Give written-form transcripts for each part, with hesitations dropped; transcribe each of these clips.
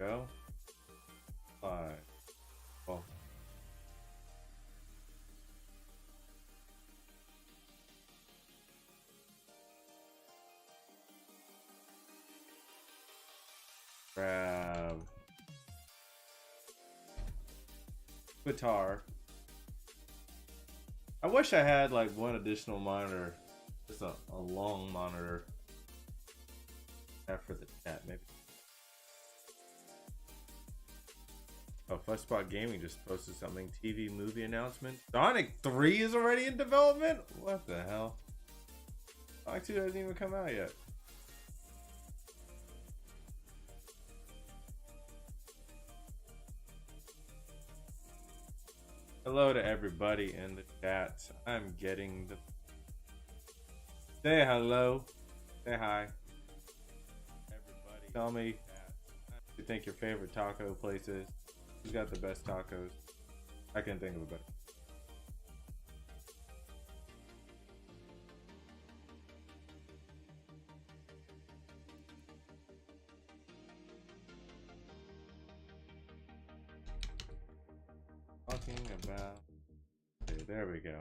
Go. Five. Well. Grab guitar. I wish I had like one additional monitor, just a long monitor. After the chat, maybe. Oh, Fleshbot Gaming just posted something. TV movie announcement. Sonic 3 is already in development? What the hell? Sonic 2 hasn't even come out yet. Hello to everybody in the chat. I'm getting the... Say hello. Say hi. Everybody. Tell me what you think your favorite taco place is. Who's got the best tacos? I can't think of a better. Talking about... Okay, there we go.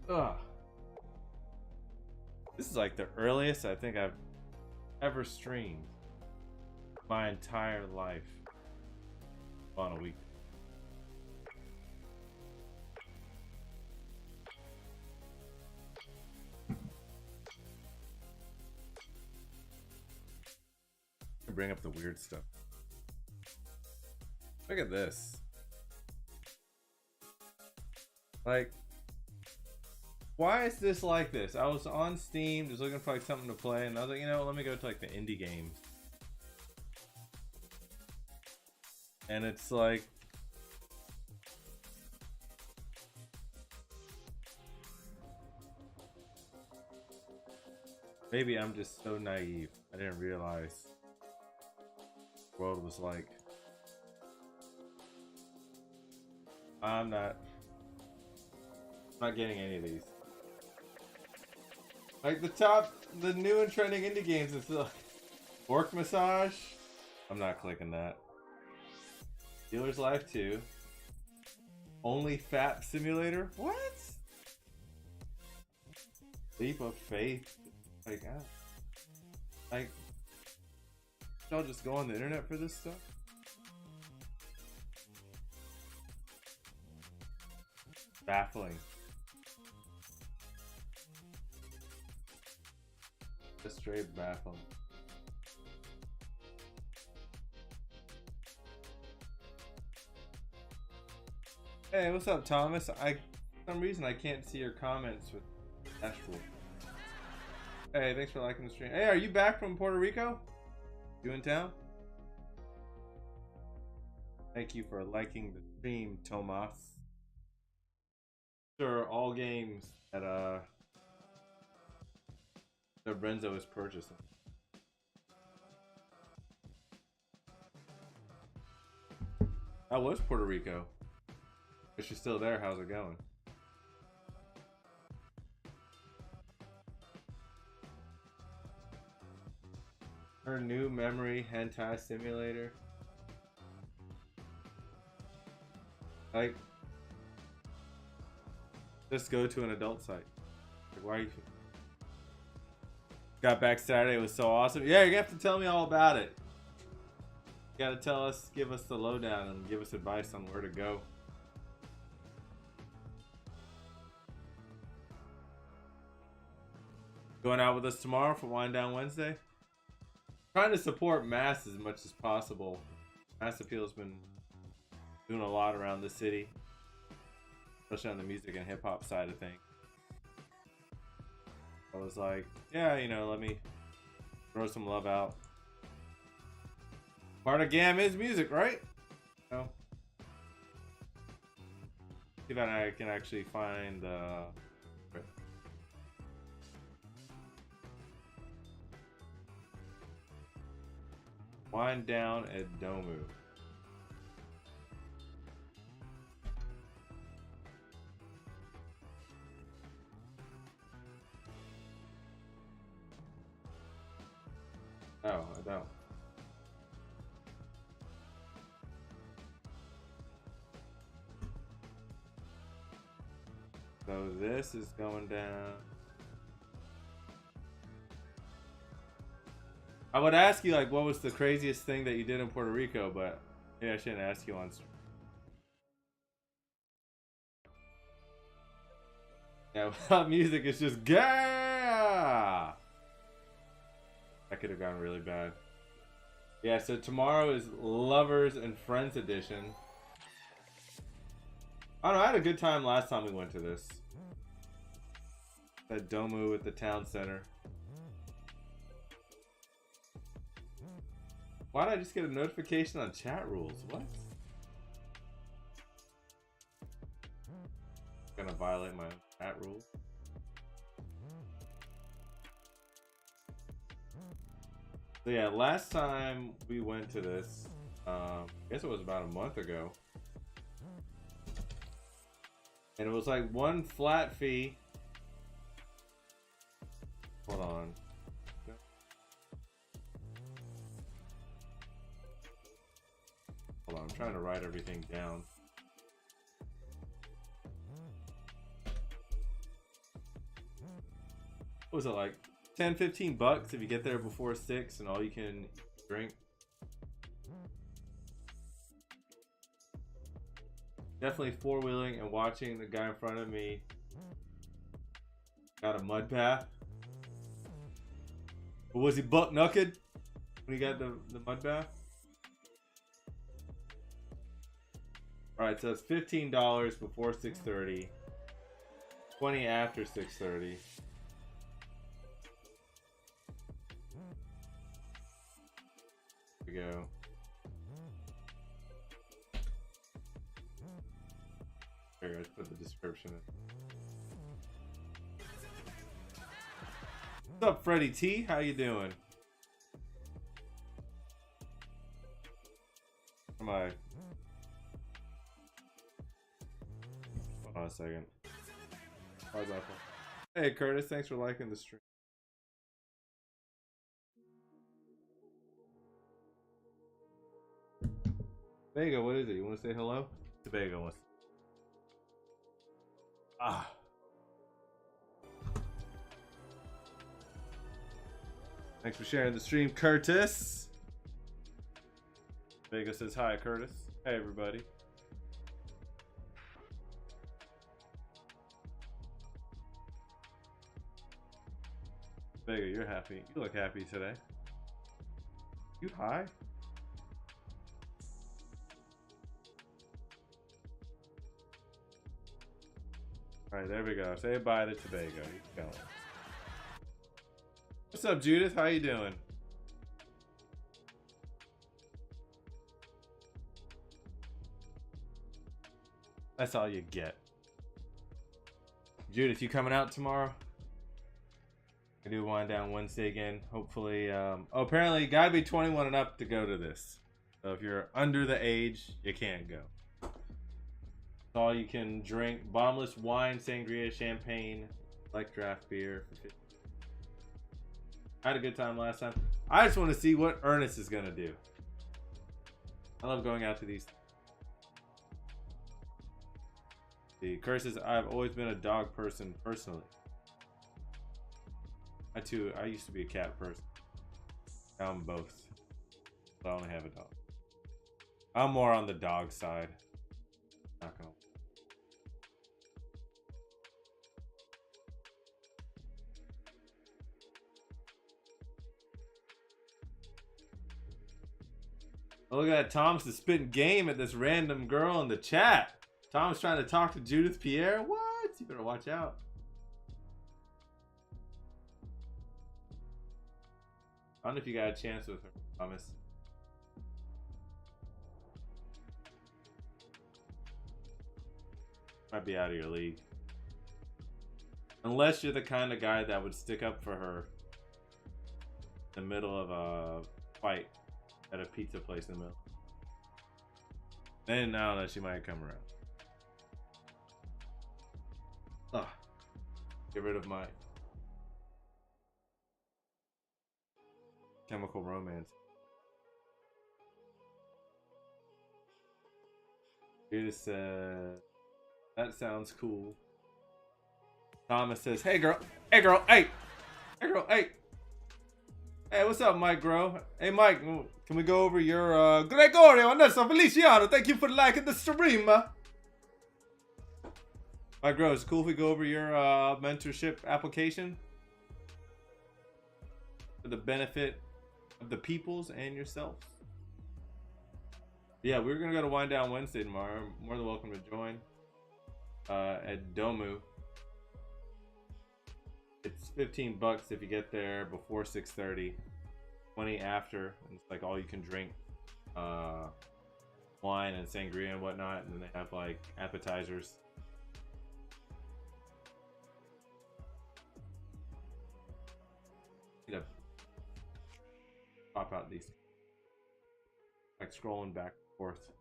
Ugh. This is like the earliest I think I've ever streamed my entire life on a week. Bring up the weird stuff. Look at this. Like, why is this like this? I was on Steam just looking for like something to play, and I was like, you know, let me go to like the indie games. And it's like, maybe I'm just so naive. I didn't realize the world was like. I'm not getting any of these. Like the new and trending indie games is like Orc Massage. I'm not clicking that. Dealer's Life 2. Only Fat Simulator. What? Leap of Faith. Like, y'all just go on the internet for this stuff? Baffling. Just straight baffling. Hey, what's up, Thomas? For some reason I can't see your comments with Dashboard. Hey, thanks for liking the stream. Hey, are you back from Puerto Rico? You in town? Thank you for liking the stream, Tomas. Sure, all games that Renzo is purchasing. How was Puerto Rico? If she's still there, how's it going? Her new memory hentai simulator. Like, just go to an adult site. Like, why are you? Got back Saturday. It was so awesome. Yeah, you're gonna have to tell me all about it. You gotta tell us, give us the lowdown, and give us advice on where to go. Going out with us tomorrow for Wind Down Wednesday. Trying to support Mass as much as possible. Mass Appeal's been doing a lot around the city, especially on the music and hip hop side of things. I was like, yeah, you know, let me throw some love out. Part of GAM is music, right? You know? See if I can actually find Wind Down at Domu. No, I don't. So this is going down. I would ask you like what was the craziest thing that you did in Puerto Rico, but maybe I shouldn't ask you on stream. Yeah, without music it's just gah. That could have gone really bad. Yeah, so tomorrow is Lovers and Friends edition. I don't know, I had a good time last time we went to this. That Domu at the town center. Why did I just get a notification on chat rules? What? Gonna violate my chat rules. So yeah, last time we went to this, I guess it was about a month ago. And it was like one flat fee. Hold on. Hold on, I'm trying to write everything down. What was it, like 10-15 bucks if you get there before 6 and all you can drink? Definitely four-wheeling and watching the guy in front of me got a mud bath. Or was he buck naked when he got the mud bath? Alright, so it's $15 before 6:30, $20 after 6:30. There we go. Here, let's put the description in. What's up, Freddie T? How you doing? Am I? Hold on a second. How's that? Hey, Curtis, thanks for liking the stream. Vega, what is it? You want to say hello? Tobago wants. Ah. Thanks for sharing the stream, Curtis. Vega says hi, Curtis. Hey, everybody. Vega, you're happy. You look happy today. You high? Alright, there we go. Say bye to Tobago. He's going. What's up, Judith? How you doing? That's all you get. Judith, you coming out tomorrow? I do Wind Down Wednesday again. Hopefully, oh, apparently you gotta be 21 and up to go to this. So if you're under the age, you can't go. It's all you can drink. Bottomless wine, sangria, champagne, like draft beer. I had a good time last time. I just want to see what Ernest is gonna do. I love going out to these. The curses. I've always been a dog person personally. I used to be a cat person. Now I'm both. So I only have a dog. I'm more on the dog side. Not gonna. Oh, look at that. Tom's is spitting game at this random girl in the chat. Tom's trying to talk to Judith Pierre. What? You better watch out. I don't know if you got a chance with her, Thomas. Might be out of your league. Unless you're the kind of guy that would stick up for her in the middle of a fight at a pizza place in the middle. Then I don't know, she might come around. Ah, get rid of my. Chemical Romance. Rita said, that sounds cool. Thomas says, hey girl, hey girl, hey, hey girl, hey. Hey, what's up, Mike, bro? Hey, Mike, can we go over your, Gregorio Ernesto Feliciano, thank you for liking the stream. Mike, bro, it's cool if we go over your, mentorship application for the benefit of the peoples and yourself. Yeah, we're gonna go to Wind Down Wednesday tomorrow. More than welcome to join, at Domu. It's $15 if you get there before 6:30. 20 after. And it's like all you can drink, wine and sangria and whatnot. And then they have like appetizers. Need to pop out these. Like scrolling back and forth.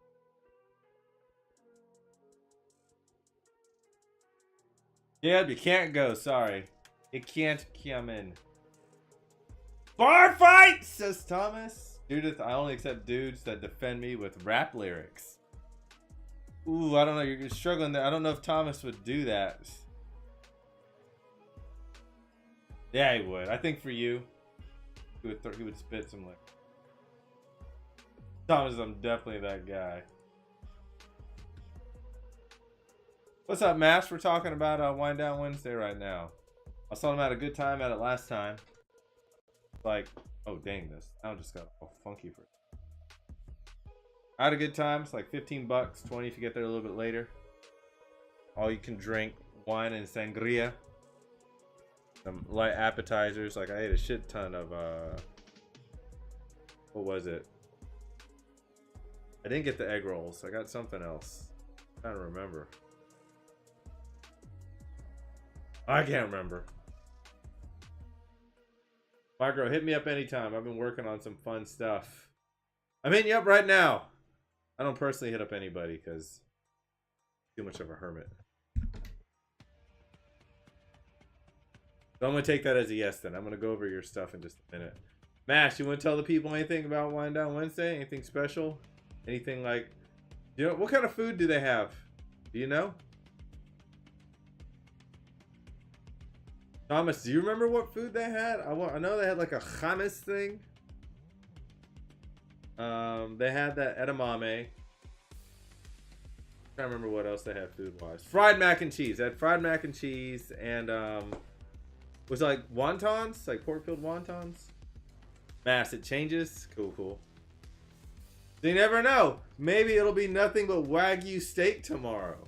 Yeah, you can't go. Sorry. It can't come in. Bar fight, says Thomas. Judith, I only accept dudes that defend me with rap lyrics. Ooh, I don't know. You're struggling there. I don't know if Thomas would do that. Yeah, he would. I think for you, he would spit some lyrics. Thomas, I'm definitely that guy. What's up, Mash? We're talking about Wind Down Wednesday right now. I saw him had a good time at it last time. Like, oh dang, this sound just got all funky for it. I had a good time. It's like $15, 20 if you get there a little bit later. All you can drink wine and sangria. Some light appetizers. Like I ate a shit ton of what was it? I didn't get the egg rolls. I got something else. I'm trying to remember. I can't remember. Margo, hit me up anytime. I've been working on some fun stuff. I'm hitting you up right now. I don't personally hit up anybody because too much of a hermit. So I'm going to take that as a yes then. I'm going to go over your stuff in just a minute. Mash, you want to tell the people anything about Wind Down Wednesday? Anything special? Anything like, you know, what kind of food do they have? Do you know? Thomas, do you remember what food they had? I know they had like a hummus thing. They had that edamame. I can't remember what else they had food-wise. Fried mac and cheese. They had fried mac and cheese and was it like wontons, like pork-filled wontons. Mass, it changes. Cool, cool. So you never know. Maybe it'll be nothing but Wagyu steak tomorrow.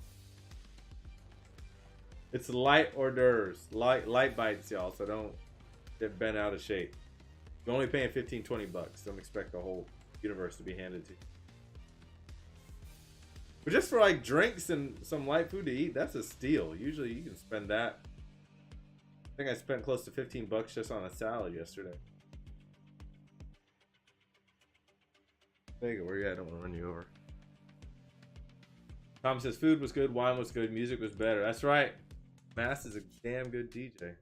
It's light hors d'oeuvres, light bites, y'all, so don't get bent out of shape. You're only paying $15-20. Don't expect the whole universe to be handed to you. But just for like drinks and some light food to eat, that's a steal. Usually you can spend that. I think I spent close to $15 just on a salad yesterday. Vega, where you at? I don't want to run you over. Tom says food was good, wine was good, music was better. That's right. Mass is a damn good DJ.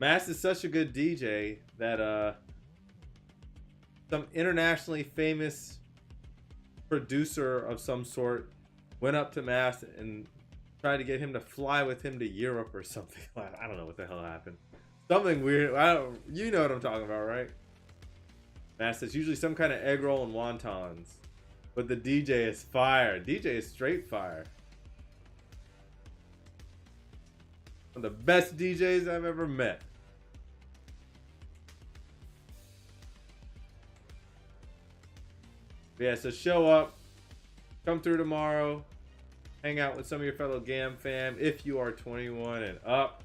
Mass is such a good DJ that some internationally famous producer of some sort went up to Mass and tried to get him to fly with him to Europe or something. I don't know what the hell happened. Something weird. You know what I'm talking about, right? Mass says usually some kind of egg roll and wontons. But the DJ is fire. DJ is straight fire. One of the best DJs I've ever met. But yeah, so show up. Come through tomorrow. Hang out with some of your fellow GAM fam if you are 21 and up.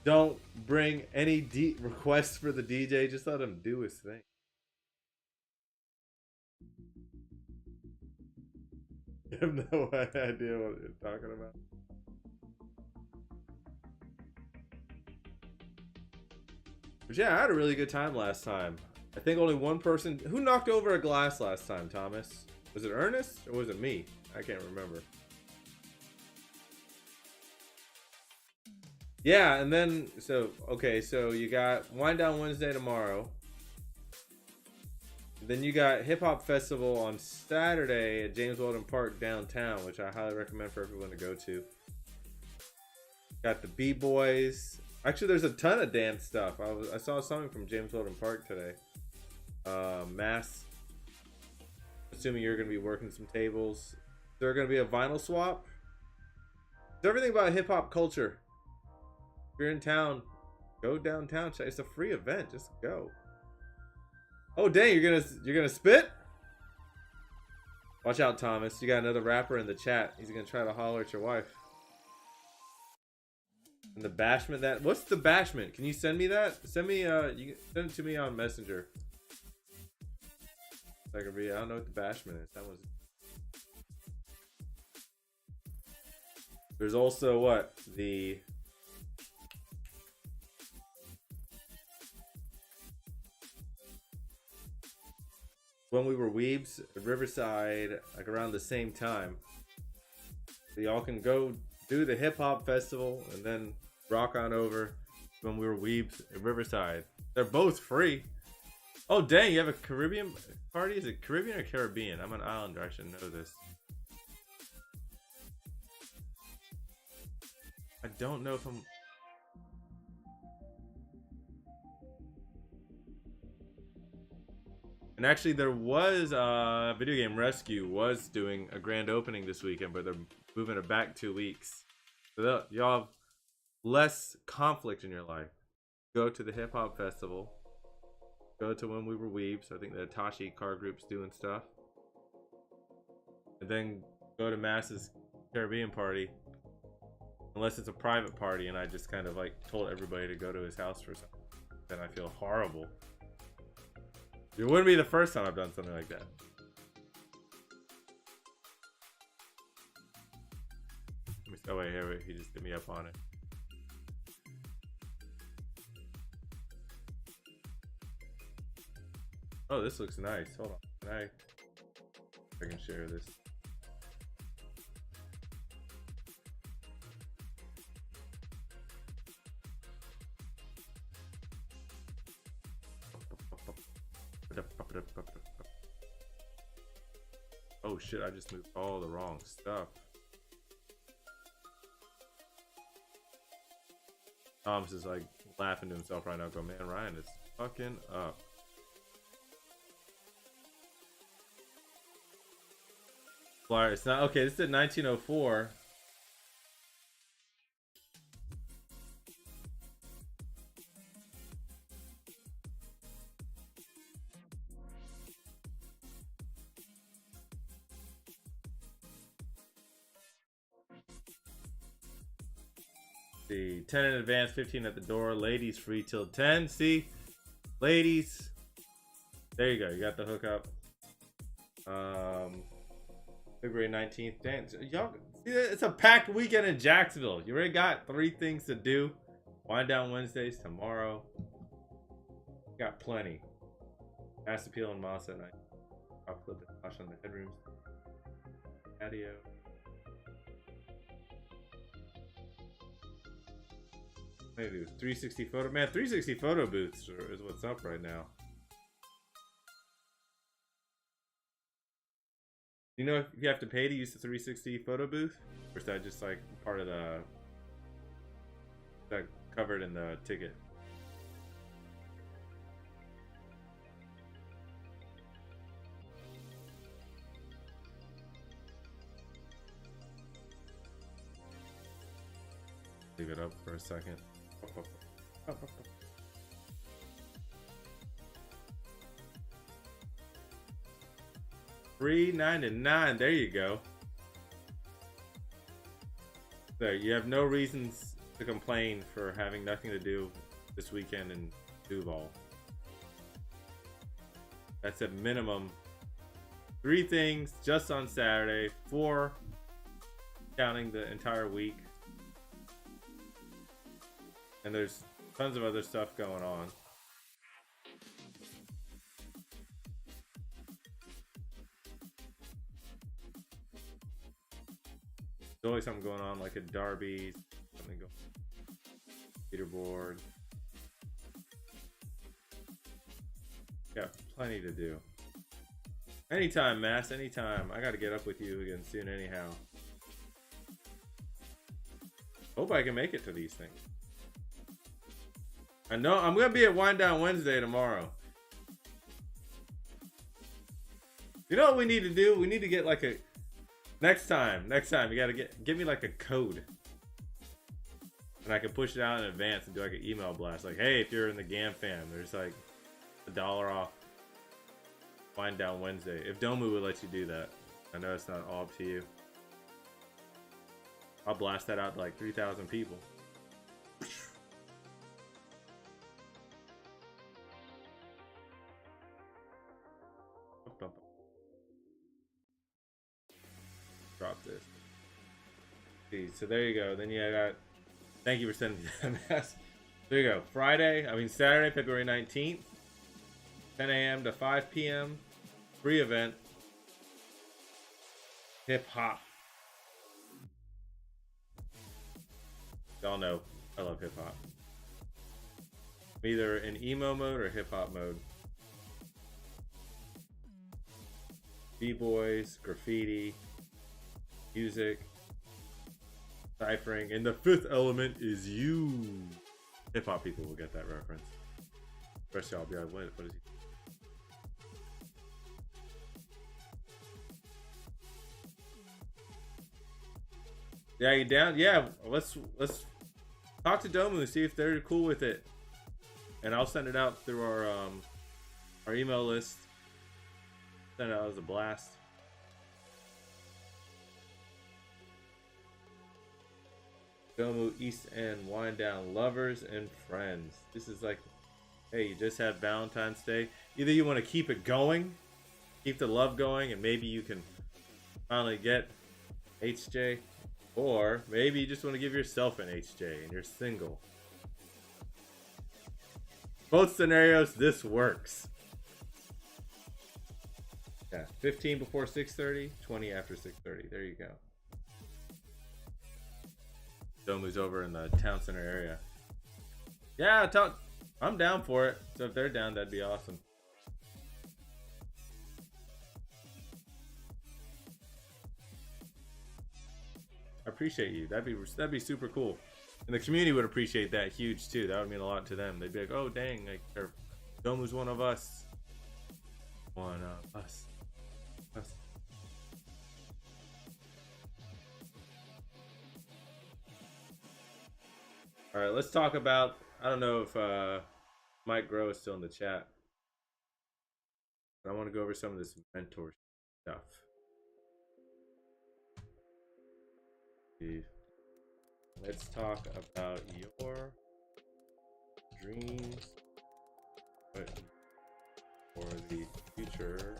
Don't bring any requests for the DJ. Just let him do his thing. I have no idea what you're talking about. But yeah, I had a really good time last time. I think only one person... Who knocked over a glass last time, Thomas? Was it Ernest or was it me? I can't remember. Yeah, and then so you got Wind Down Wednesday tomorrow. Then you got Hip Hop Festival on Saturday at James Weldon Park downtown, which I highly recommend for everyone to go to. Got the B-Boys. Actually, there's a ton of dance stuff. I saw something from James Weldon Park today. Mass. Assuming you're going to be working some tables. Is there going to be a vinyl swap? It's everything about hip hop culture. If you're in town, go downtown. It's a free event. Just go. Oh dang, you're gonna spit? Watch out, Thomas. You got another rapper in the chat. He's gonna try to holler at your wife. And the bashment what's the bashment? Can you send me that? Send me you can send it to me on Messenger. So I can read. I don't know what the bashment is. That was. There's also what? The When We Were Weebs at Riverside, like around the same time. So y'all can go do the hip hop festival and then rock on over When We Were Weebs at Riverside. They're both free. Oh dang, you have a Caribbean party? Is it Caribbean or Caribbean? I'm an islander, I should know this. I don't know if I'm... And actually, there was Video Game Rescue was doing a grand opening this weekend, but they're moving it back 2 weeks. So y'all have less conflict in your life. Go to the hip hop festival. Go to When We Were Weebs. I think the Atashi car group's doing stuff. And then go to Mass's Caribbean party. Unless it's a private party and I just kind of like told everybody to go to his house for something. Then I feel horrible. It wouldn't be the first time I've done something like that. Oh wait, here, wait, he just hit me up on it. Oh, this looks nice. Hold on, I can share this. Oh shit, I just moved all the wrong stuff. Thomas is like laughing to himself right now. Go, man, Ryan is fucking up. Flyer, it's not okay. This is 1904. See, 10 in advance, 15 at the door. Ladies free till 10. See, ladies. There you go. You got the hookup. February 19th. Dance. Y'all, see, it's a packed weekend in Jacksonville. You already got 3 things to do. Wind Down Wednesdays tomorrow. Got plenty. Mass Appeal and Masa night. I'll flip it. Wash on the headrooms. Patio. Maybe 360 photo. Man, 360 photo booths is what's up right now. You know if you have to pay to use the 360 photo booth? Or is that just like part of the... that covered in the ticket? Leave it up for a second. $3.99. There you go. There, you have no reasons to complain for having nothing to do this weekend in Duval. That's at minimum 3 things just on Saturday, 4 counting the entire week. And there's tons of other stuff going on. There's always something going on, like at Darby's. Something going. leaderboard. Got plenty to do. Anytime, Mass, anytime. I gotta get up with you again soon anyhow. Hope I can make it to these things. I know I'm gonna be at Wind Down Wednesday tomorrow. You know what we need to do? We need to get like a next time you gotta get me like a code. And I can push it out in advance and do like an email blast. Like, hey, if you're in the GAM fam, there's like $1 off Wind Down Wednesday. If Domu would let you do that. I know it's not all up to you. I'll blast that out to like 3,000 people. Drop this. See, so there you go. Then you got. Thank you for sending me that mess. There you go. Saturday, February 19th, 10 a.m. to 5 p.m. Free event. Hip hop. Y'all know I love hip hop. Either in emo mode or hip hop mode. B-boys, graffiti, music, ciphering, and the fifth element is you. Hip hop people will get that reference. The rest of y'all will be like, what is he? Yeah, you down? Yeah, let's talk to Domu and see if they're cool with it, and I'll send it out through our email list. Send it out as a blast. Domu East End Wind Down lovers and friends. This is like, hey, you just had Valentine's Day. Either you want to keep it going, keep the love going, and maybe you can finally get HJ. Or maybe you just want to give yourself an HJ and you're single. Both scenarios, this works. Yeah, 15 before 6:30, 20 after 6:30. There you go. Domu's over in the town center area. Yeah, I'm down for it. So if they're down, that'd be awesome. I appreciate you. That'd be super cool. And the community would appreciate that huge too. That would mean a lot to them. They'd be like, oh dang, like Domu's one of us. One of us. Us. Alright, let's talk about, I don't know if Mike Grow is still in the chat. But I want to go over some of this mentorship stuff. Let's talk about your dreams for the future.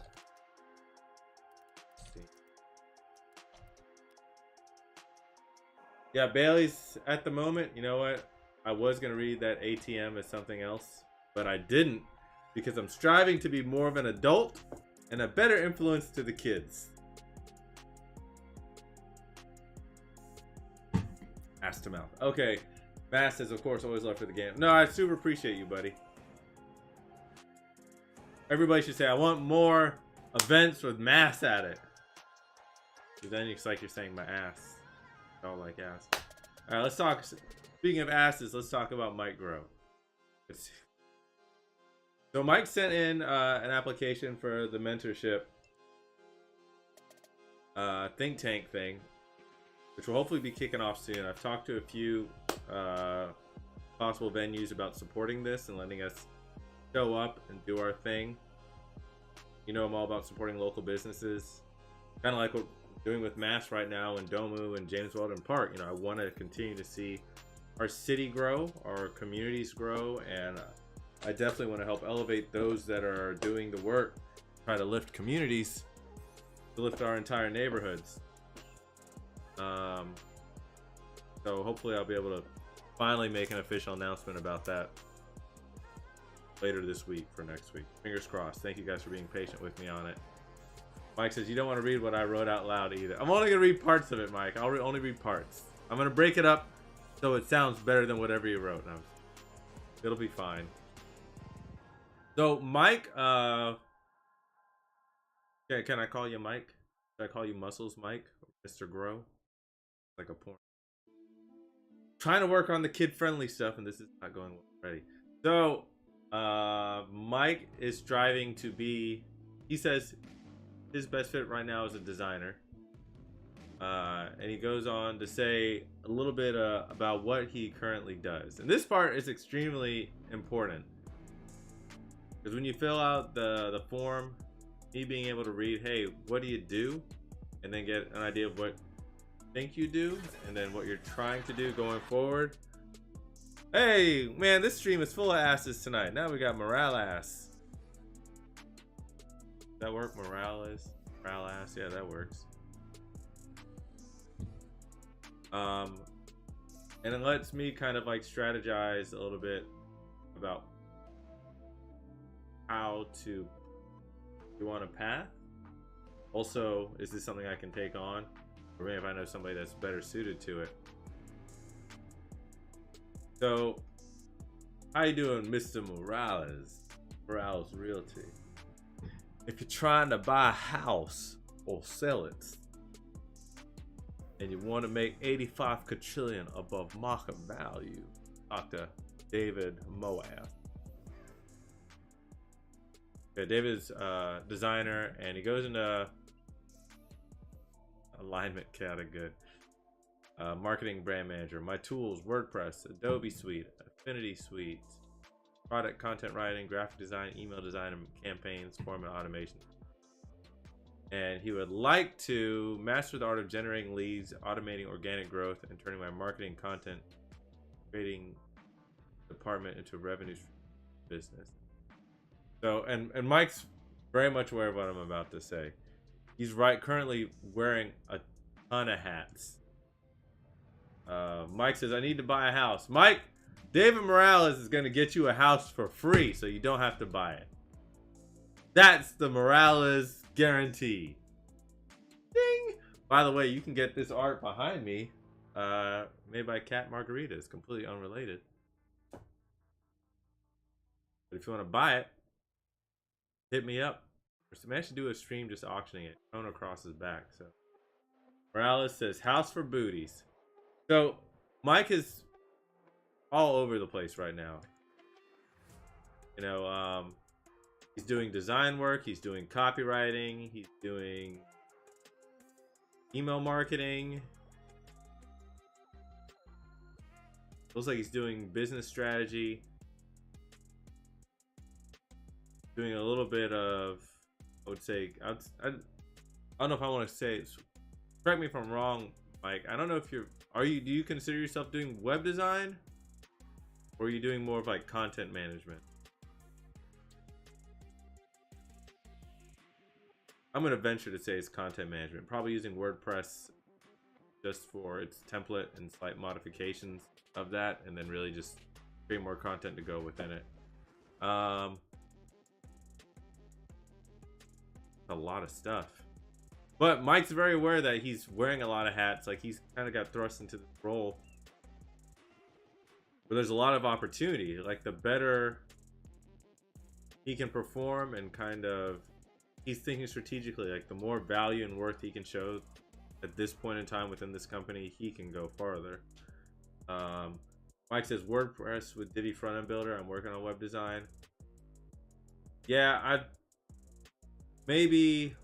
Yeah, Bailey's at the moment. You know what? I was going to read that ATM as something else, but I didn't because I'm striving to be more of an adult and a better influence to the kids. Ass to mouth. Okay. Mass is, of course, always love for the game. No, I super appreciate you, buddy. Everybody should say, I want more events with Mass at it. Then it's like you're saying my ass. I don't like ass. Alright, let's talk. Speaking of asses, let's talk about Mike Grow. So Mike sent in an application for the mentorship think tank thing, which will hopefully be kicking off soon. I've talked to a few possible venues about supporting this and letting us show up and do our thing. You know, I'm all about supporting local businesses, kind of like what we're doing with Mass right now in Domu and James Weldon Park. You know, I want to continue to see our city grow, our communities grow, and I definitely want to help elevate those that are doing the work, try to lift communities, to lift our entire neighborhoods. So hopefully I'll be able to finally make an official announcement about that later this week for next week. Fingers crossed. Thank you guys for being patient with me on it. Mike says you don't want to read what I wrote out loud either. I'm only going to read parts of it, Mike. I'll only read parts. I'm going to break it up so it sounds better than whatever you wrote. Now, it'll be fine. So Mike, can I call you Mike? Can I call you Muscles Mike, Mr. Grow? Like a porn. Trying to work on the kid-friendly stuff, and this is not going well already. So, Mike is striving to be. He says his best fit right now is a designer. And he goes on to say a little bit about what he currently does. And this part is extremely important. Because when you fill out the form, me being able to read, hey, what do you do? And then get an idea of what you think you do, and then what you're trying to do going forward. Hey, man, this stream is full of asses tonight. Now we got Morales. Does that work? Morales? Yeah, that works. And it lets me kind of like strategize a little bit about how to go on a path. Also, is this something I can take on? Or maybe if I know somebody that's better suited to it. So, how you doing, Mr. Morales? Morales Realty. If you're trying to buy a house or sell it, and you want to make 85 quadrillion above market value, Dr. David Moab. Okay, David's a designer, and he goes into alignment, kind of good. Marketing brand manager. My tools: WordPress, Adobe Suite, Affinity Suite, product content writing, graphic design, email design, and campaigns, form, and automation. And he would like to master the art of generating leads, automating organic growth, and turning my marketing content creating department into a revenue business. So, and Mike's very much aware of what I'm about to say. He's currently wearing a ton of hats. Mike says, I need to buy a house. Mike, David Morales is going to get you a house for free, so you don't have to buy it. That's the Morales guarantee. Ding! By the way, you can get this art behind me made by Cat Margarita. It's completely unrelated. But if you want to buy it, hit me up. I should do a stream just auctioning it. Thrown across his back. So Morales says, house for booties. So Mike is all over the place right now. You know, he's doing design work, he's doing copywriting, he's doing email marketing. Looks like he's doing business strategy. Doing a little bit of, I would say, I don't know if I want to say it. Correct me if I'm wrong, Mike. I don't know if do you consider yourself doing web design? Or are you doing more of like content management? I'm going to venture to say it's content management. Probably using WordPress just for its template and slight modifications of that. And then really just create more content to go within it. A lot of stuff. But Mike's very aware that he's wearing a lot of hats. Like he's kind of got thrust into the role where there's a lot of opportunity. Like the better he can perform and kind of, he's thinking strategically, like the more value and worth he can show at this point in time within this company, he can go farther. Mike says WordPress with Divi front-end builder. I'm working on web design. Yeah, maybe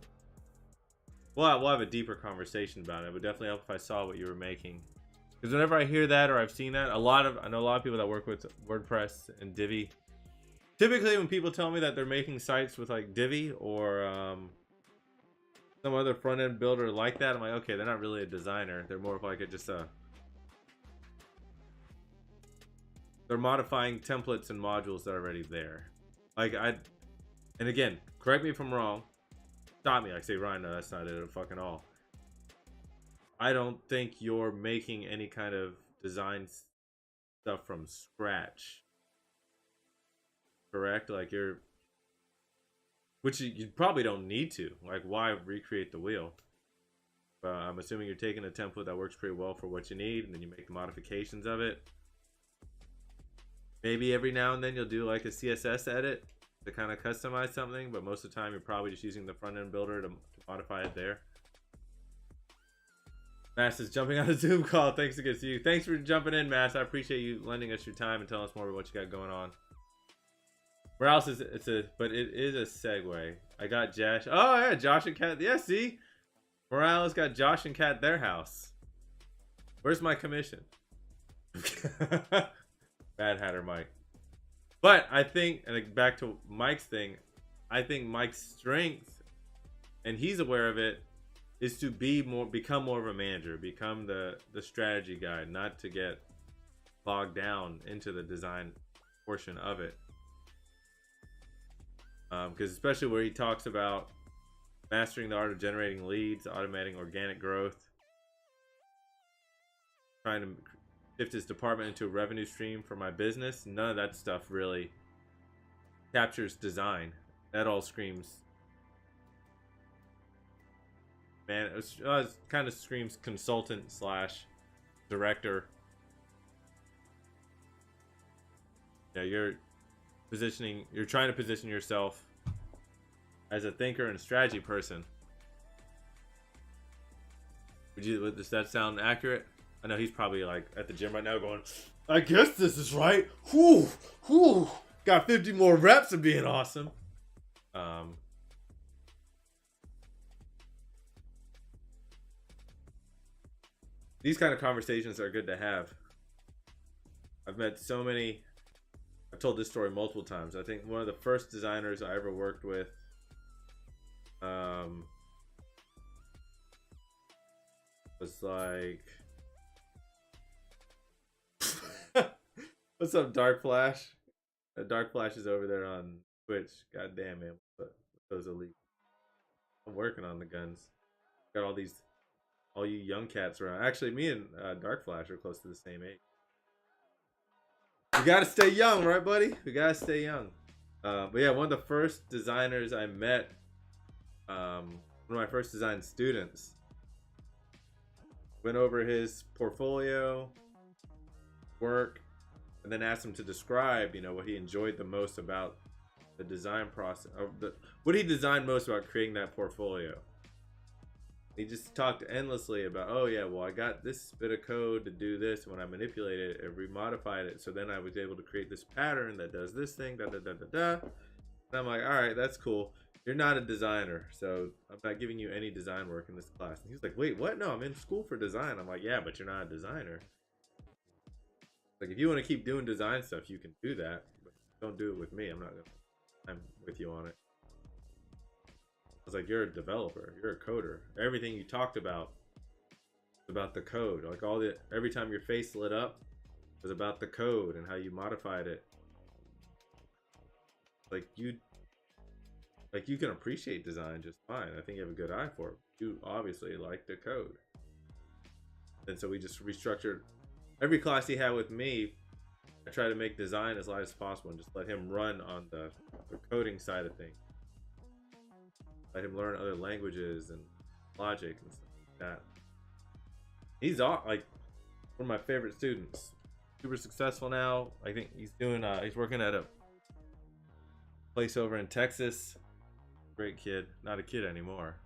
we'll have a deeper conversation about it. It would definitely help if I saw what you were making. Because whenever I hear that or I've seen that, I know a lot of people that work with WordPress and Divi. Typically, when people tell me that they're making sites with like Divi or some other front-end builder like that, I'm like, okay, they're not really a designer. They're more of like they're modifying templates and modules that are already there. And again, correct me if I'm wrong. Stop me. I say, Ryan, no, that's not it at fucking all. I don't think you're making any kind of design stuff from scratch. Correct? Like which you probably don't need to. Like, why recreate the wheel? I'm assuming you're taking a template that works pretty well for what you need, and then you make the modifications of it. Maybe every now and then you'll do like a CSS edit to kind of customize something, but most of the time you're probably just using the front end builder to modify it there. Mass is jumping on a Zoom call. Thanks again to you. Thanks for jumping in, Mass. I appreciate you lending us your time and telling us more about what you got going on. Where else is it? But it is a segue. I got Josh. Oh yeah, Josh and Kat. Yeah, see, Morales got Josh and Kat their house. Where's my commission? Bad Hatter Mike. But I think, and back to Mike's thing, I think Mike's strength, and he's aware of it, is to become more of a manager, become the strategy guy, not to get bogged down into the design portion of it. Because especially where he talks about mastering the art of generating leads, automating organic growth, trying to shift his department into a revenue stream for my business, none of that stuff really captures design. That all screams, man, it kind of screams consultant / director. Yeah, you're trying to position yourself as a thinker and strategy person. Does that sound accurate? I know he's probably like at the gym right now going, I guess this is right. Whew, whew. Got 50 more reps of being awesome. These kind of conversations are good to have. I've met so many. I've told this story multiple times. I think one of the first designers I ever worked with, was like, what's up, Dark Flash? Dark Flash is over there on Twitch. God damn, man. But those elite. I'm working on the guns. Got all you young cats around. Actually, me and Dark Flash are close to the same age. We gotta stay young, right, buddy? We gotta stay young. But yeah, one of the first designers I met, one of my first design students, went over his portfolio, work, and then asked him to describe, what he enjoyed the most about the design process, or what he designed most about creating that portfolio. He just talked endlessly about, oh yeah, well I got this bit of code to do this. When I manipulated it, it remodified it, so then I was able to create this pattern that does this thing, da da da da da. And I'm like, all right, that's cool. You're not a designer, so I'm not giving you any design work in this class. And he was like, wait, what? No, I'm in school for design. I'm like, yeah, but you're not a designer. Like, if you want to keep doing design stuff, you can do that, but don't do it with me. I'm with you on it. I was like, you're a developer, you're a coder. Everything you talked about was about the code. Like every time your face lit up was about the code and how you modified it. Like you can appreciate design just fine. I think you have a good eye for it. You obviously like the code. And so we just restructured every class he had with me. I try to make design as light as possible and just let him run on the coding side of things. Let him learn other languages and logic and stuff like that. He's like one of my favorite students. Super successful now. I think he's working at a place over in Texas. Great kid. Not a kid anymore.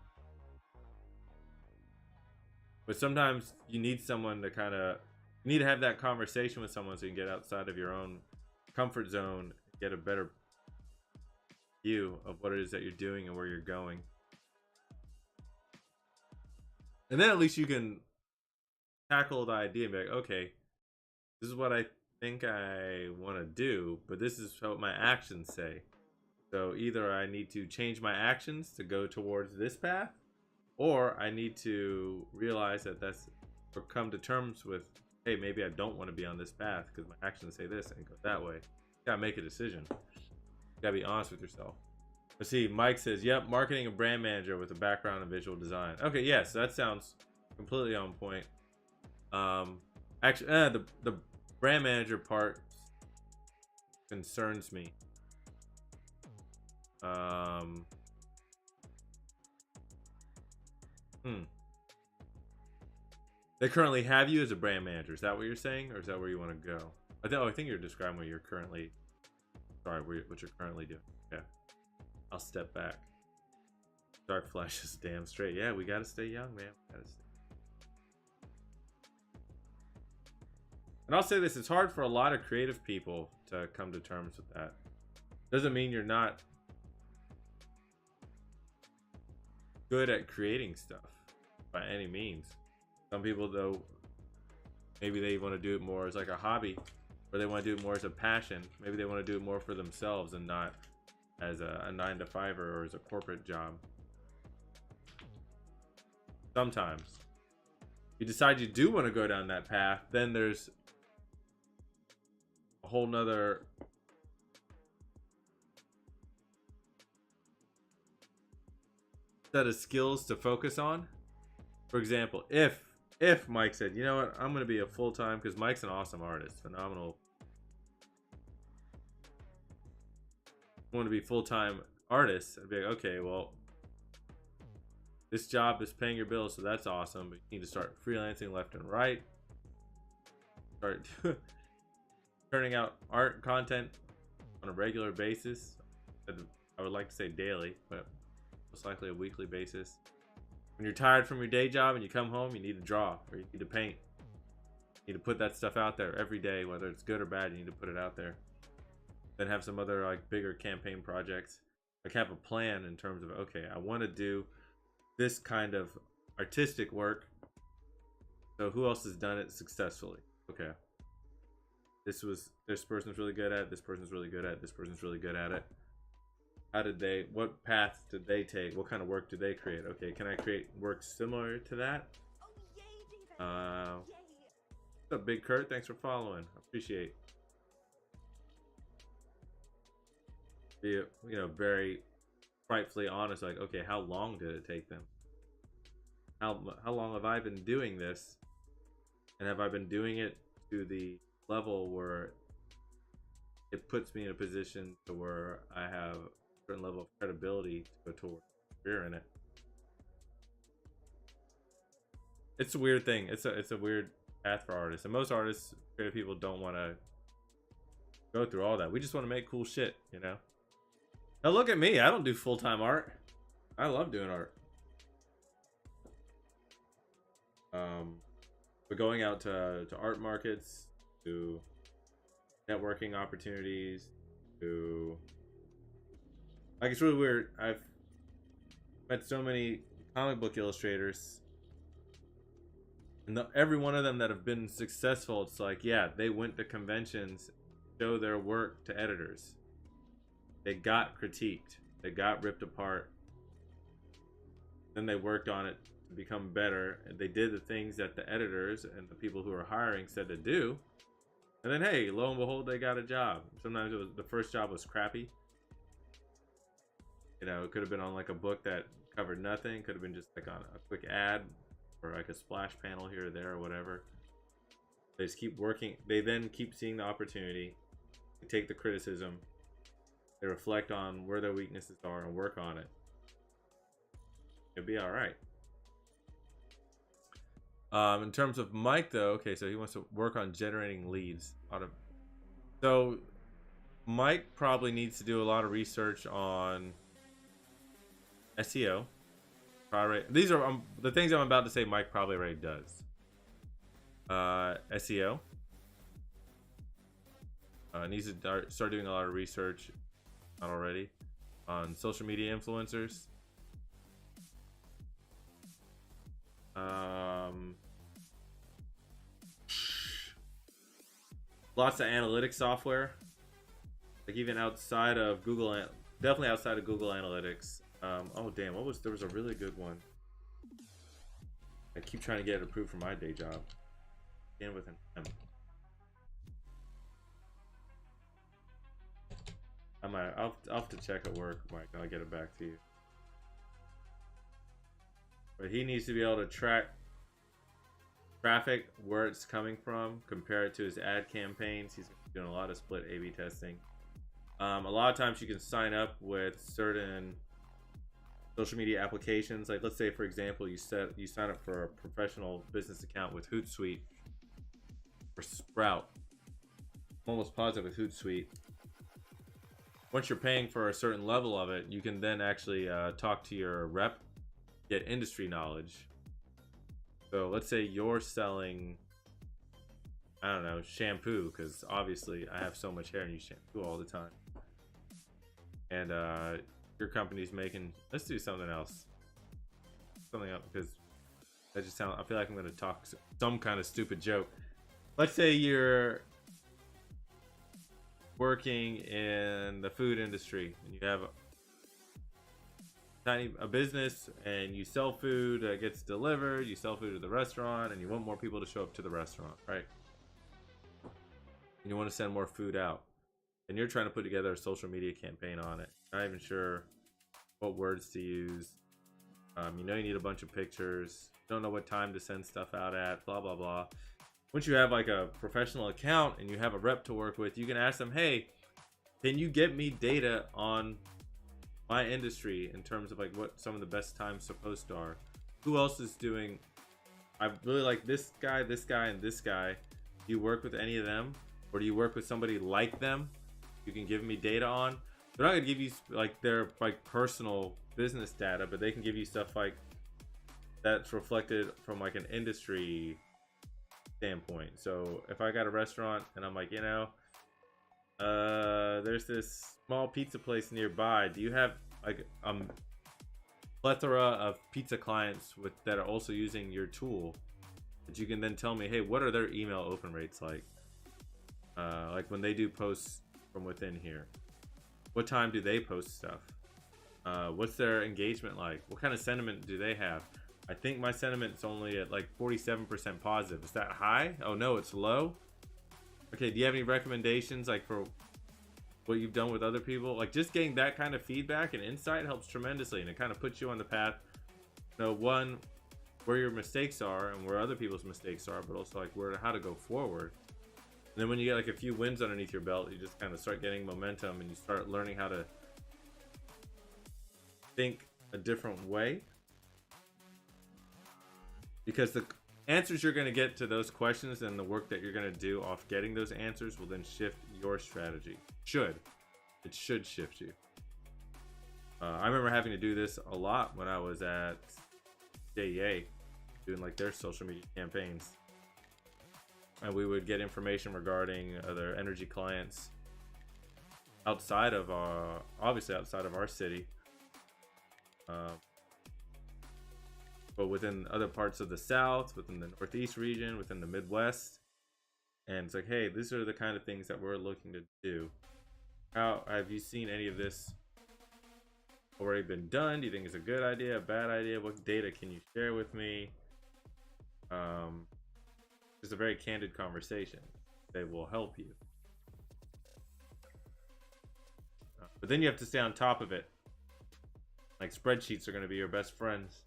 But sometimes you need someone to you need to have that conversation with someone so you can get outside of your own comfort zone, get a better view of what it is that you're doing and where you're going. And then at least you can tackle the idea and be like, okay, this is what I think I want to do, but this is what my actions say. So either I need to change my actions to go towards this path, or I need to realize that or come to terms with, hey, maybe I don't want to be on this path because my actions say this and go that way. You gotta make a decision. You gotta be honest with yourself. Let's see, Mike says, yep, marketing and brand manager with a background in visual design. Okay, yes, that sounds completely on point. Actually, the brand manager part concerns me. They currently have you as a brand manager. Is that what you're saying, or is that where you want to go? I think you're describing what you're currently. Sorry, what you're currently doing. Yeah, I'll step back. Dark Flash is damn straight. Yeah, we gotta stay young, man. And I'll say this: it's hard for a lot of creative people to come to terms with that. Doesn't mean you're not good at creating stuff by any means. Some people, though, maybe they want to do it more as like a hobby, or they want to do it more as a passion. Maybe they want to do it more for themselves and not as a 9-to-5 or as a corporate job. Sometimes you decide you do want to go down that path, then there's a whole nother set of skills to focus on. For example, if Mike said, you know what, I'm going to be a full-time, because Mike's an awesome artist, phenomenal. I want to be full-time artist. I'd be like, okay, well, this job is paying your bills, so that's awesome, but you need to start freelancing left and right. Start turning out art content on a regular basis. I would like to say daily, but most likely a weekly basis. When you're tired from your day job and you come home, you need to draw or you need to paint. You need to put that stuff out there every day, whether it's good or bad. You need to put it out there. Then have some other like bigger campaign projects. Like have a plan in terms of, okay, I want to do this kind of artistic work. So who else has done it successfully? Okay. This person's really good at it. This person's really good at it. This person's really good at it. What path did they take? What kind of work did they create? Okay, can I create work similar to that? What's up, Big Kurt? Thanks for following. Appreciate. Be, very frightfully honest. Like, okay, how long did it take them? How long have I been doing this? And have I been doing it to the level where it puts me in a position to where I have certain level of credibility to go towards a career in it. It's a weird thing. It's a weird path for artists, and most artists, creative people, don't want to go through all that. We just want to make cool shit, Now look at me. I don't do full-time art. I love doing art. But going out to art markets, to networking opportunities, to like, it's really weird. I've met so many comic book illustrators, and every one of them that have been successful, it's like, yeah, they went to conventions, show their work to editors. They got critiqued. They got ripped apart. Then they worked on it to become better, and they did the things that the editors and the people who are hiring said to do. And then, hey, lo and behold, they got a job. Sometimes the first job was crappy. It could have been on like a book that covered nothing. Could have been just like on a quick ad or like a splash panel here or there or whatever. They just keep working. They then keep seeing the opportunity. They take the criticism. They reflect on where their weaknesses are and work on it. It'll be all right. In terms of Mike, though, okay, so he wants to work on generating leads. So Mike probably needs to do a lot of research on SEO. Probably, these are the things I'm about to say. Mike probably already does. SEO. Needs to start doing a lot of research, not already, on social media influencers. Lots of analytics software, like even outside of Google, definitely outside of Google Analytics. Oh damn, there was a really good one. I keep trying to get it approved for my day job. Again with an M. I'll have to check at work, Mike. I'll get it back to you. But he needs to be able to track traffic, where it's coming from, compare it to his ad campaigns. He's doing a lot of split A/B testing. A lot of times you can sign up with certain social media applications. Like let's say for example you sign up for a professional business account with Hootsuite or Sprout. I'm almost positive with Hootsuite. Once you're paying for a certain level of it, you can then actually talk to your rep, get industry knowledge. So let's say you're selling, I don't know, shampoo, because obviously I have so much hair and use shampoo all the time. And your company's making, let's do something else. Something else, because I feel like I'm going to talk some kind of stupid joke. Let's say you're working in the food industry and you have a business and you sell food that gets delivered, you sell food to the restaurant, and you want more people to show up to the restaurant, right? And you want to send more food out, and you're trying to put together a social media campaign on it. Not even sure what words to use. You know you need a bunch of pictures, don't know what time to send stuff out at, blah blah blah. Once you have like a professional account and you have a rep to work with, you can ask them, hey, can you get me data on my industry in terms of like what some of the best times to post are? Who else is doing? I really like this guy, and this guy. Do you work with any of them? Or do you work with somebody like them you can give me data on? They're not gonna give you like their like personal business data, but they can give you stuff like that's reflected from like an industry standpoint. So if I got a restaurant and I'm like, you know, there's this small pizza place nearby. Do you have like a plethora of pizza clients that are also using your tool that you can then tell me, hey, what are their email open rates like? Like when they do posts from within here, what time do they post stuff? What's their engagement like? What kind of sentiment do they have? I think my sentiment's only at like 47% positive. Is that high? Oh no, it's low. Okay, do you have any recommendations like for what you've done with other people? Like just getting that kind of feedback and insight helps tremendously, and it kind of puts you on the path. You know, one, where your mistakes are and where other people's mistakes are, but also like how to go forward. And then when you get like a few wins underneath your belt, you just kind of start getting momentum and you start learning how to think a different way. Because the answers you're going to get to those questions and the work that you're going to do off getting those answers will then shift your strategy. It should shift you. I remember having to do this a lot when I was at JEA, doing like their social media campaigns. And we would get information regarding other energy clients outside of obviously outside of our city. But within other parts of the South, within the Northeast region, within the Midwest. And it's like, hey, these are the kind of things that we're looking to do. How have you seen any of this already been done? Do you think it's a good idea, a bad idea? What data can you share with me? Just a very candid conversation. They will help you. But then you have to stay on top of it. Like spreadsheets are going to be your best friends.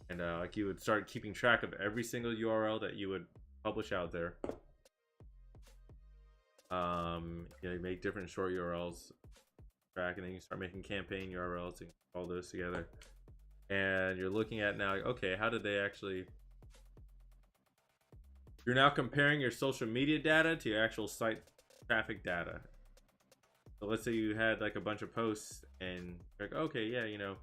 And like you would start keeping track of every single URL that you would publish out there. You know, you make different short URLs track, and then you start making campaign URLs and all those together. And you're looking at now, okay, how did they actually? You're now comparing your social media data to your actual site traffic data. So let's say you had like a bunch of posts, and you're like, okay, yeah, you know,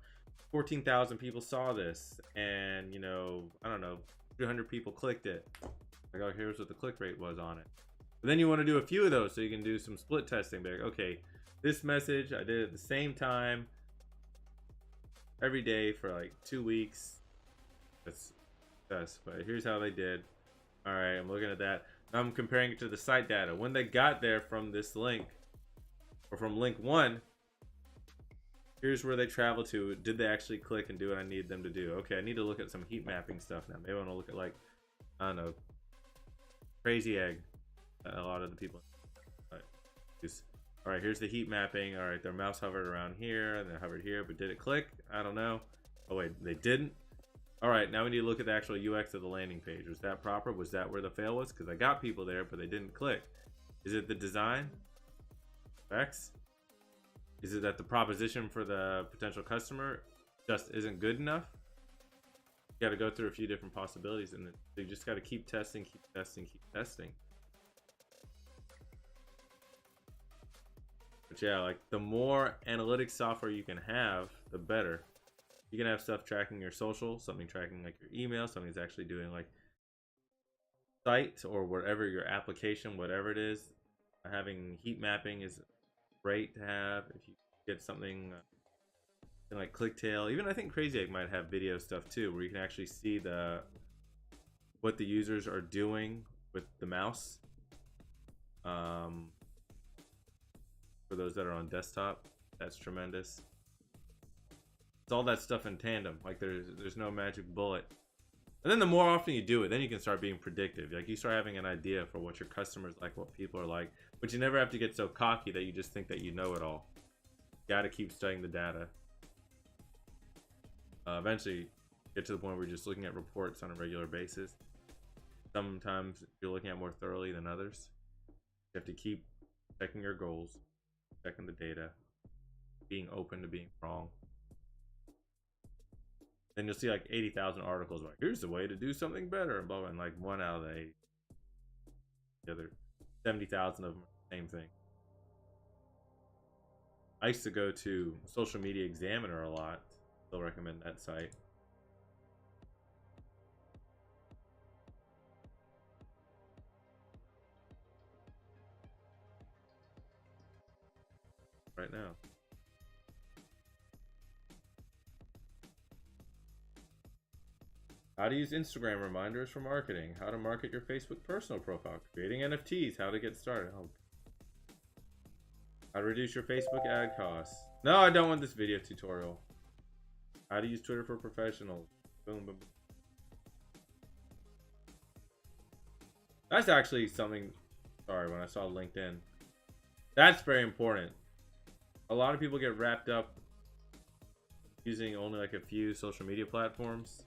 14,000 people saw this, and you know, I don't know, 200 people clicked it. Like, oh, here's what the click rate was on it. But then you want to do a few of those so you can do some split testing. Be like, okay, this message I did at the same time every day for like 2 weeks. That's but here's how they did. All right, I'm looking at that. Now I'm comparing it to the site data. When they got there from this link, or from link 1, here's where they travel to. Did they actually click and do what I need them to do? Okay, I need to look at some heat mapping stuff now. Maybe I want to look at like, I don't know, Crazy Egg. A lot of the people. All right, here's the heat mapping. All right, their mouse hovered around here and they hovered here, but did it click? I don't know. Oh wait, they didn't. All right, now we need to look at the actual UX of the landing page. Was that proper? Was that where the fail was? Because I got people there, but they didn't click. Is it the design? X? Is it that the proposition for the potential customer just isn't good enough, you got to go through a few different possibilities, and then you just got to keep testing, keep testing, keep testing. But yeah, like the more analytics software you can have, the better. You can have stuff tracking your social, something tracking like your email, something that's actually doing like site or whatever your application, whatever it is. Having heat mapping is great to have. If you get something like ClickTail, even I think Crazy Egg might have video stuff too, where you can actually see what the users are doing with the mouse. For those that are on desktop, that's tremendous. It's all that stuff in tandem. Like there's no magic bullet. And then the more often you do it, then you can start being predictive. Like you start having an idea for what your customers like, what people are like. But you never have to get so cocky that you just think that you know it all. You gotta keep studying the data. Eventually, get to the point where you're just looking at reports on a regular basis. Sometimes you're looking at more thoroughly than others. You have to keep checking your goals, checking the data, being open to being wrong. Then you'll see like 80,000 articles like, here's the way to do something better, and blah, blah, and like 1 out of the 8. The other 70,000 of them are the same thing. I used to go to Social Media Examiner a lot. Still recommend that site. Right now. How to use Instagram reminders for marketing. How to market your Facebook personal profile. Creating NFTs. How to get started. Oh. How to reduce your Facebook ad costs. No, I don't want this video tutorial. How to use Twitter for professionals. Boom, boom, boom. That's actually something. Sorry, when I saw LinkedIn. That's very important. A lot of people get wrapped up using only like a few social media platforms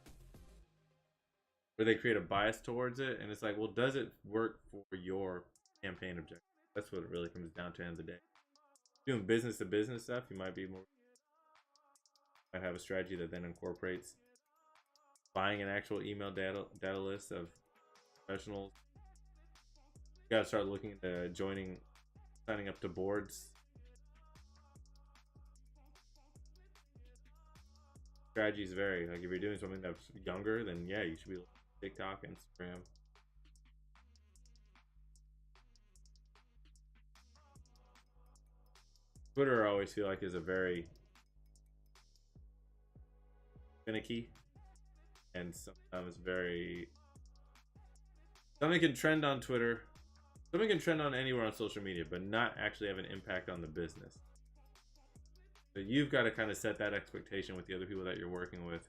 where they create a bias towards it, and it's like, well, does it work for your campaign objective? That's what it really comes down to at the end of the day. Doing business to business stuff, you might have a strategy that then incorporates buying an actual email data list of professionals. You gotta start looking at signing up to boards. Strategies vary. Like if you're doing something that's younger, then yeah, you should be TikTok, Instagram. Twitter, I always feel like is a very finicky and sometimes very. Something can trend on Twitter. Something can trend on anywhere on social media, but not actually have an impact on the business. So you've got to kind of set that expectation with the other people that you're working with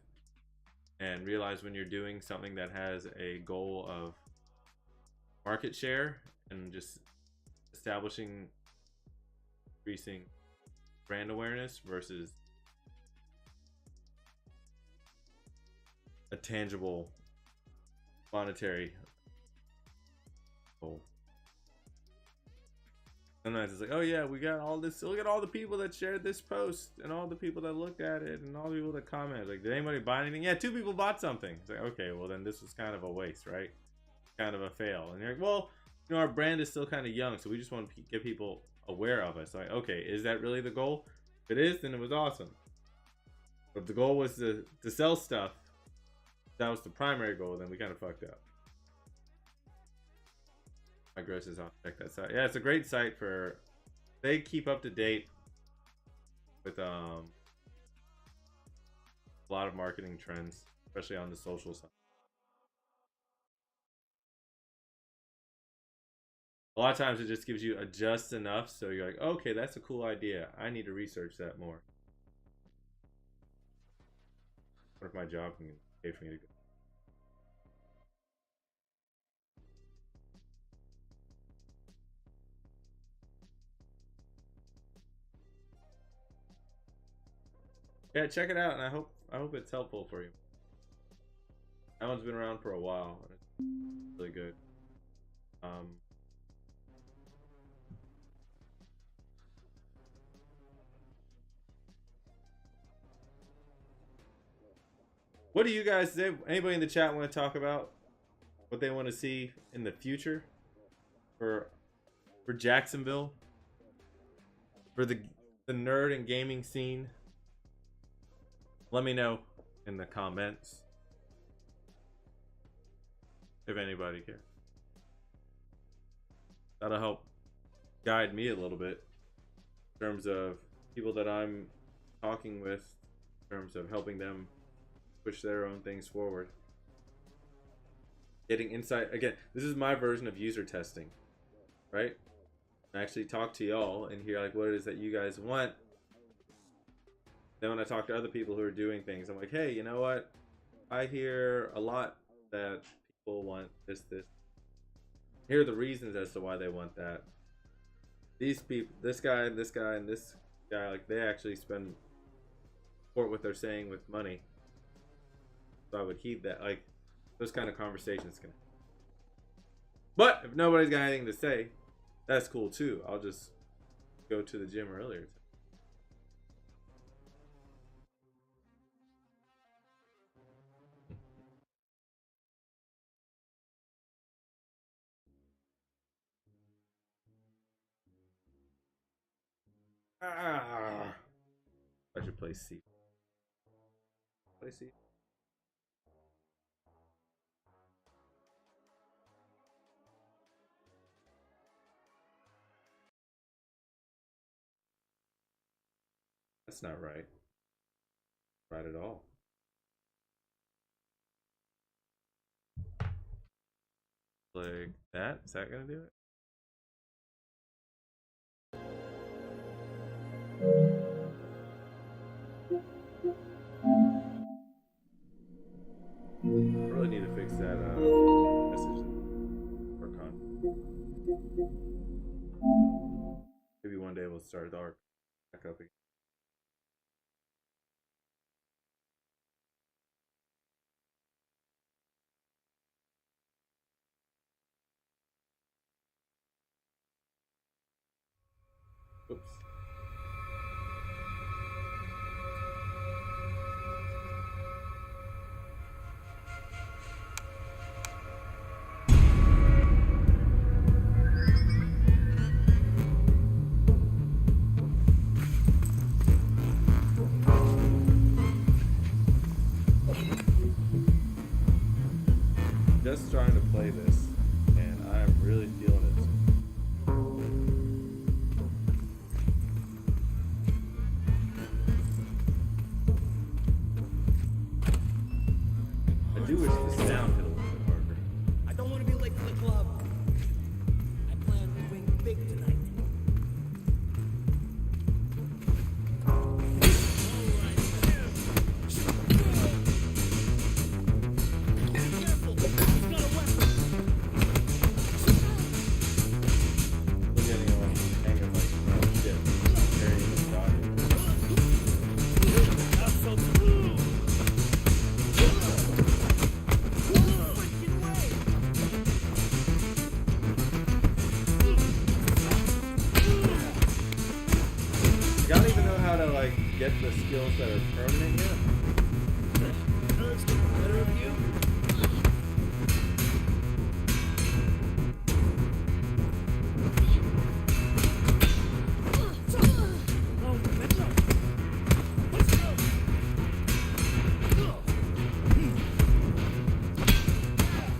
and realize when you're doing something that has a goal of market share and just establishing, increasing brand awareness versus a tangible monetary goal. Sometimes it's like, oh yeah, we got all this. Look at all the people that shared this post and all the people that looked at it and all the people that commented. Like, did anybody buy anything? Yeah, 2 people bought something. It's like, okay, well then this was kind of a waste, right? Kind of a fail. And you're like, well, you know, our brand is still kind of young, so we just want to get people aware of us. Like, okay, is that really the goal? If it is, then it was awesome. But if the goal was to sell stuff, that was the primary goal, then we kind of fucked up. My gross is on. Check that site. Yeah, it's a great site for. They keep up to date with a lot of marketing trends, especially on the social side. A lot of times it just gives you just enough, so you're like, okay, that's a cool idea. I need to research that more. What if my job can pay for me to go? Yeah, check it out, and I hope it's helpful for you. That one's been around for a while, and it's really good. What do you guys, anybody in the chat want to talk about? What they want to see in the future for Jacksonville? For the nerd and gaming scene? Let me know in the comments. If anybody cares. That'll help guide me a little bit in terms of people that I'm talking with, in terms of helping them push their own things forward. Getting insight. Again, this is my version of user testing, right? I actually talk to y'all and hear like what it is that you guys want. Then when I talk to other people who are doing things, I'm like, hey, you know what? I hear a lot that people want this. Here are the reasons as to why they want that. These people, this guy, and this guy, and this guy, like they actually support what they're saying with money. So I would heed that, like those kind of conversations can. But if nobody's got anything to say, that's cool too. I'll just go to the gym earlier. I should play C. Play C. That's not right. Right at all. Like that? Is that gonna do it? I really need to fix that message. Work on. Maybe one day we'll start dark back up again. Oops. Just trying to play this, and I'm really feeling it. I do wish the sound hit a little bit harder. I don't want to be late for the club. I plan to win big tonight. Get the skills that are permanent yet?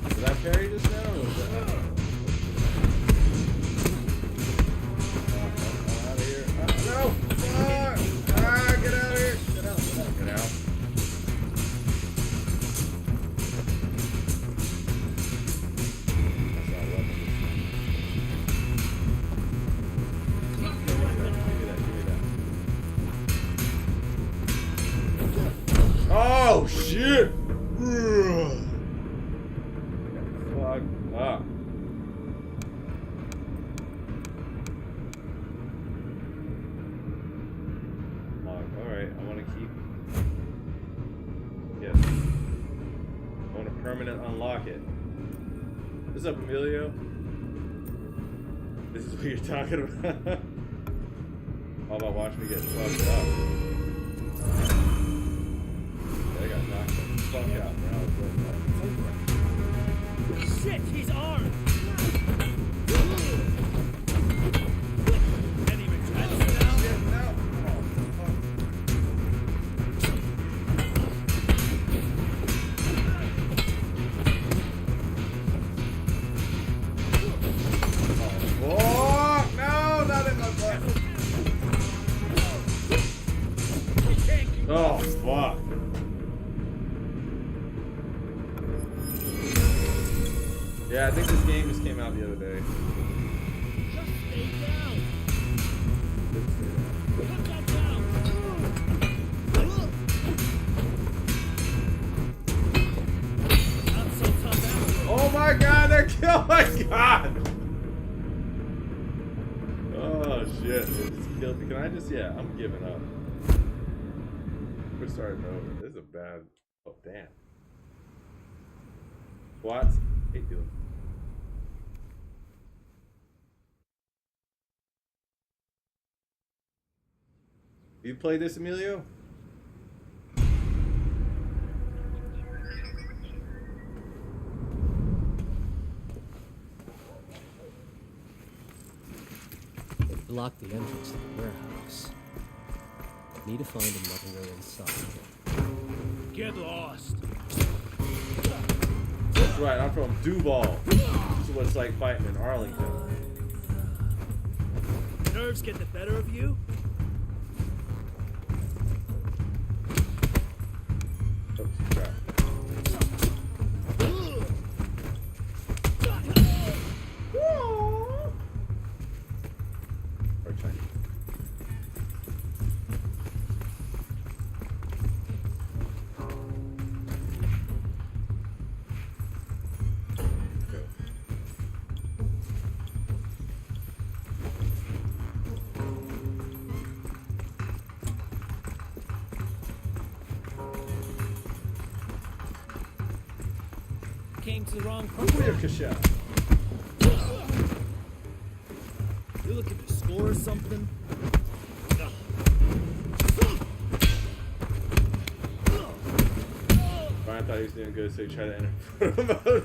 Did I parry this now? Or was that out of here? No! Get out of here! Get out! Get out! Oh shit! Fuck up. Alright, I want to keep. Yes. I want to permanent unlock it. What's up, Emilio? This is what you're talking about? All about watching me get fucked up. I got knocked the fuck Oh, fuck. Yeah, I think this game just came out the other day. Just stay down. Put that down. Not so tough after all. Oh my god, they're killing. Oh my god. Oh shit. They just killed me. Can I just, yeah, I'm giving up. We're starting over. This is a bad. Oh, damn. Squats. Hey, doing. You played this, Emilio? They've blocked the entrance to the warehouse. Need to find another way inside. Get lost. That's right, I'm from Duval. This is what it's like fighting in Arlington. Nerves get the better of you? Oops, crap. Or Chinese. Came to the wrong Go. Clear, person. Kasha. You looking to score or something? Brian thought he was doing good, so he tried to enter mode.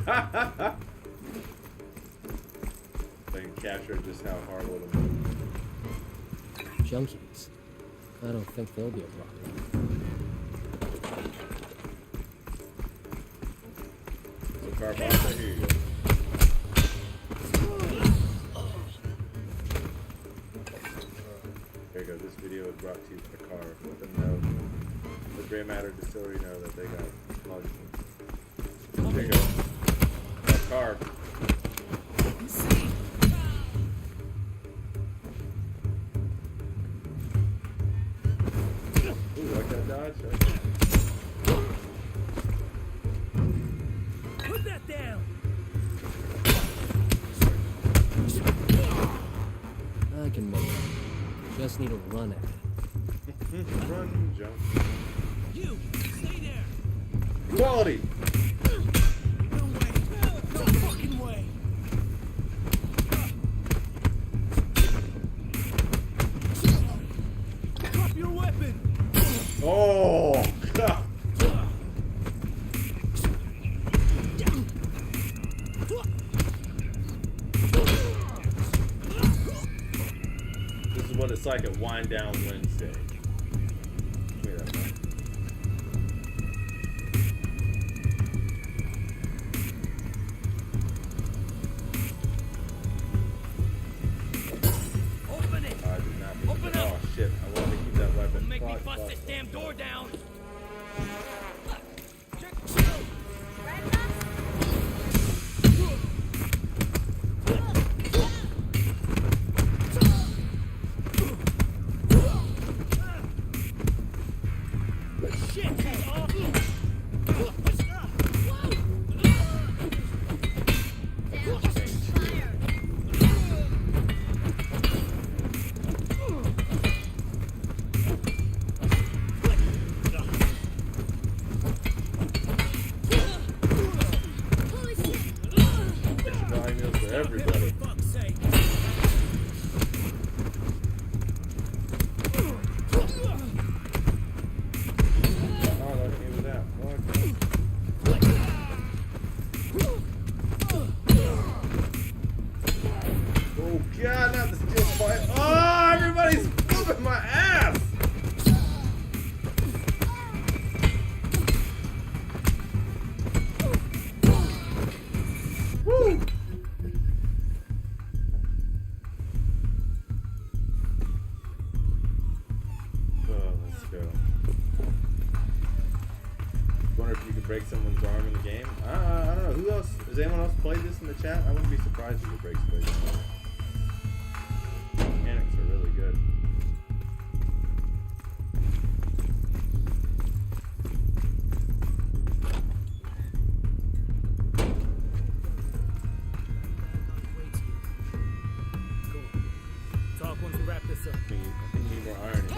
They can capture just how hard will the move. Junkies. I don't think they'll be a problem. So car boss, here you go. There you go. This video is brought to you by the car. Let them know. The Grey Matter Distillery know that they got lodgement. There you go. That car. Ooh, like that dodge? Put that down. I can make it. Just need to run at it. Run, jump. You stay there. Quality! No way. No fucking way. Drop your weapon. Oh! God. This is what it's like at Wind Down Wednesday. Give me that mic. Open it. I did not. Open Oh up. shit! I wanted to keep that weapon. Make me Fuck, bust fuck. this damn door down. break someone's arm in the game. I don't know. Who else? Has anyone else played this in the chat? I wouldn't be surprised if it breaks somebody's arm. Mechanics are really good. Talk once we wrap this up. I think you need more iron in the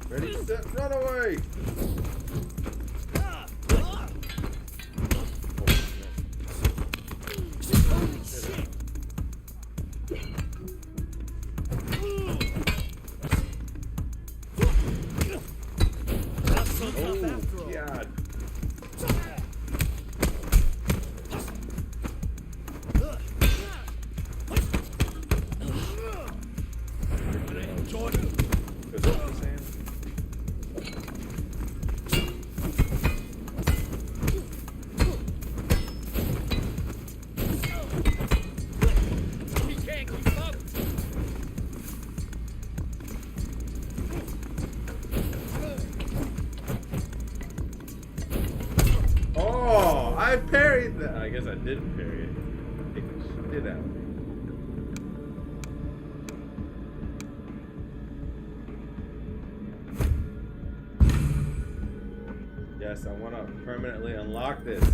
Ready, set, run away! I parried that. I guess I didn't parry it. It did that. Yes, I want to permanently unlock this.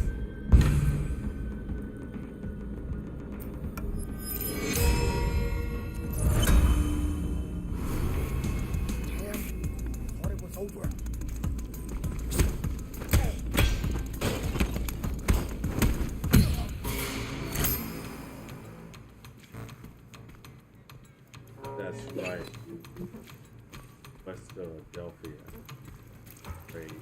Damn, I thought it was over. That's right. West Philadelphia. Crazy.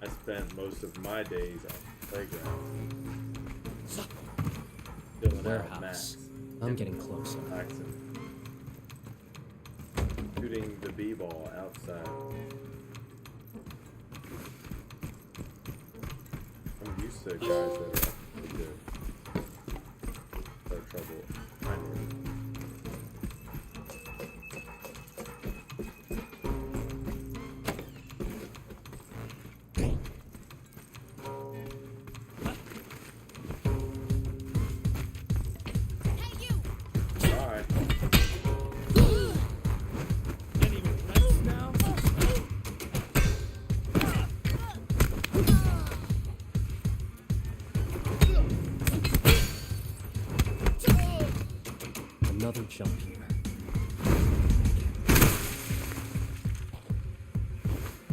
I spent most of my days on the playground. Filling out Warehouse. maps. I'm getting closer. Accent. Shooting the b-ball outside. I'm used to guys that are pretty good. No trouble finding them. Another jump here.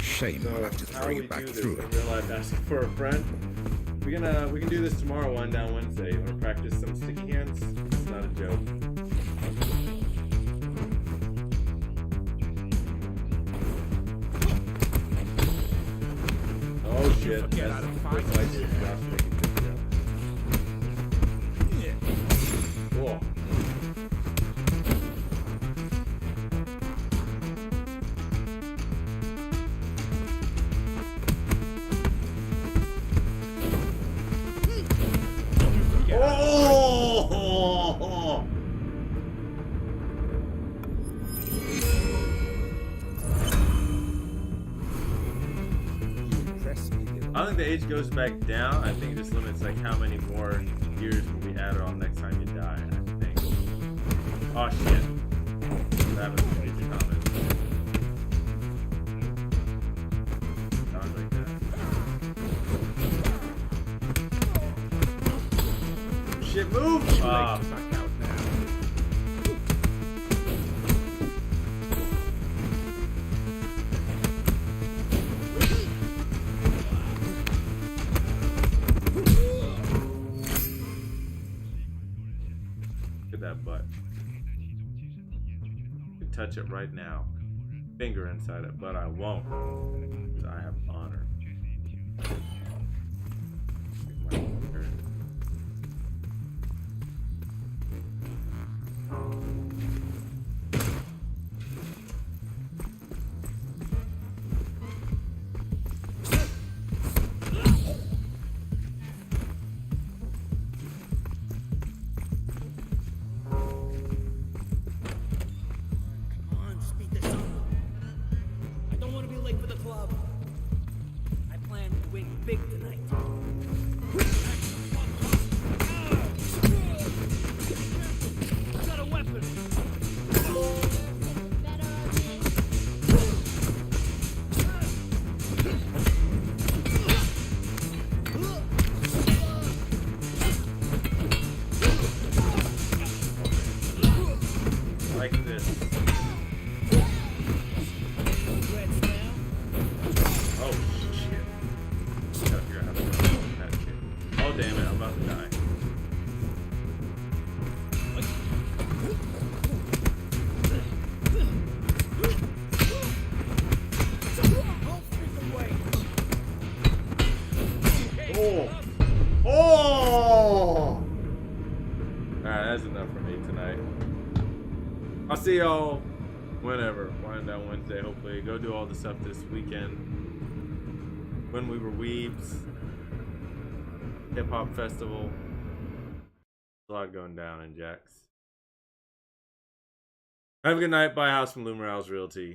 Shame So I'll have to how throw we you do back this through in it. real life asking for a friend. We can do this tomorrow, One Down Wednesday. You wanna practice some sticky hands? It's not a joke. Oh shit. forget That's how to the fight. first I did. Josh making this joke. Cool. Oh! I don't think the age goes back down. I think it just limits like how many more years will be added on next time you die. I think. Oh shit! That was a major comment. Sounds like that. Move! Back out now. Look at that butt. You can touch it right now. Finger inside it, but I won't. Because I have honor. Come on, speed this up. I don't want to be late for the club. I plan to win big tonight. I got a weapon. Like this. Oh shit. Gotta figure out how to run that shit. Oh damn it, I'm about to die. Oh! Oh! Alright, that's enough for me tonight. I'll see y'all whenever. Wind down Wednesday, hopefully. Go do all the stuff this weekend. When we were weebs. Hip Hop Festival. A lot going down in Jax. Have a good night. Buy a house from Lou Morales Realty.